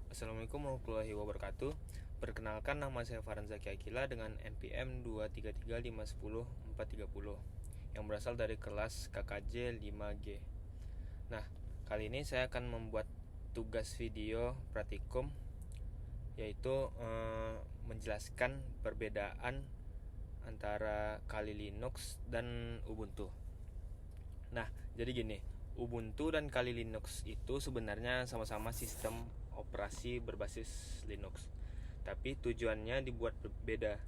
Assalamualaikum warahmatullahi wabarakatuh. Perkenalkan, nama saya Farhan Zaki Akila dengan NPM 233510430 yang berasal dari kelas KKJ 5G. Nah, kali ini saya akan membuat tugas video praktikum, yaitu menjelaskan perbedaan antara Kali Linux dan Ubuntu. Nah, jadi gini, Ubuntu dan Kali Linux itu sebenarnya sama-sama sistem operasi berbasis Linux, tapi tujuannya dibuat berbeda.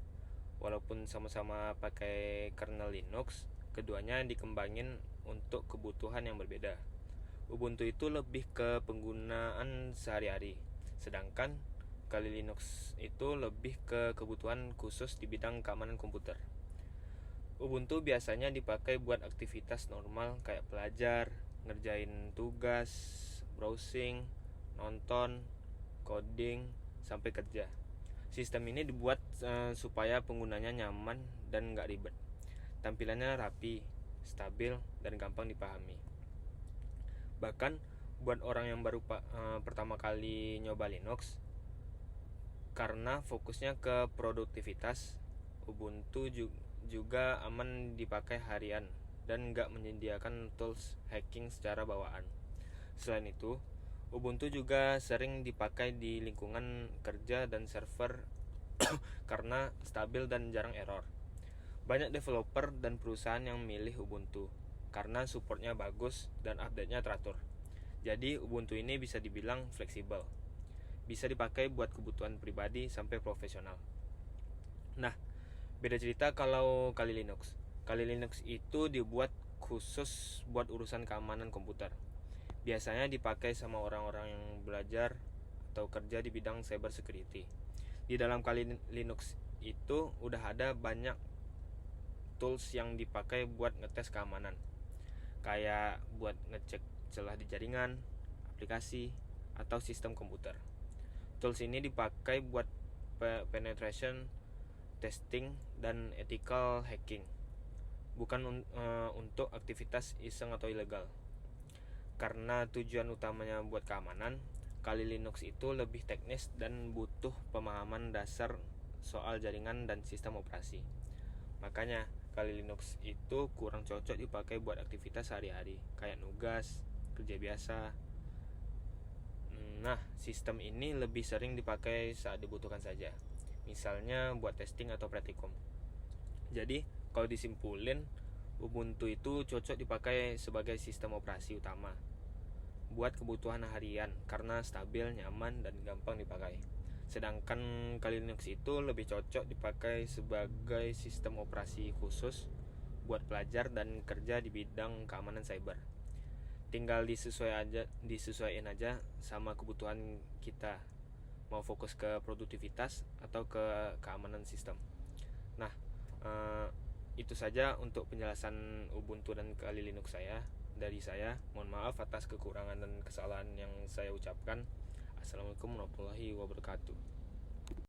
Walaupun sama-sama pakai kernel Linux, keduanya dikembangin untuk kebutuhan yang berbeda. Ubuntu itu lebih ke penggunaan sehari-hari, sedangkan Kali Linux itu lebih ke kebutuhan khusus di bidang keamanan komputer. Ubuntu biasanya dipakai buat aktivitas normal kayak belajar, ngerjain tugas, browsing, nonton, coding, sampai kerja. Sistem ini dibuat supaya penggunanya nyaman dan nggak ribet. Tampilannya rapi, stabil, dan gampang dipahami. Bahkan buat orang yang baru pertama kali nyoba Linux, karena fokusnya ke produktivitas, Ubuntu juga aman dipakai harian dan nggak menyediakan tools hacking secara bawaan. Selain itu, Ubuntu juga sering dipakai di lingkungan kerja dan server karena stabil dan jarang error. Banyak developer dan perusahaan yang milih Ubuntu karena supportnya bagus dan update-nya teratur. Jadi Ubuntu ini bisa dibilang fleksibel, bisa dipakai buat kebutuhan pribadi sampai profesional. Nah, beda cerita kalau Kali Linux. Kali Linux itu dibuat khusus buat urusan keamanan komputer. Biasanya dipakai sama orang-orang yang belajar atau kerja di bidang cyber security. Di dalam Kali Linux itu udah ada banyak tools yang dipakai buat ngetes keamanan, kayak buat ngecek celah di jaringan, aplikasi, atau sistem komputer. Tools ini dipakai buat penetration testing dan ethical hacking, bukan untuk aktivitas iseng atau ilegal. Karena tujuan utamanya buat keamanan, Kali Linux itu lebih teknis dan butuh pemahaman dasar soal jaringan dan sistem operasi. Makanya Kali Linux itu kurang cocok dipakai buat aktivitas sehari-hari kayak nugas, kerja biasa. Nah, sistem ini lebih sering dipakai saat dibutuhkan saja, misalnya buat testing atau praktikum. Jadi, kalau disimpulin, Ubuntu itu cocok dipakai sebagai sistem operasi utama buat kebutuhan harian karena stabil, nyaman, dan gampang dipakai. Sedangkan Kali Linux itu lebih cocok dipakai sebagai sistem operasi khusus buat pelajar dan kerja di bidang keamanan cyber. Tinggal disesuaikan aja sama kebutuhan kita, mau fokus ke produktivitas atau ke keamanan sistem. Nah, itu saja untuk penjelasan Ubuntu dan Kali Linux dari saya. Mohon maaf atas kekurangan dan kesalahan yang saya ucapkan. Assalamualaikum warahmatullahi wabarakatuh.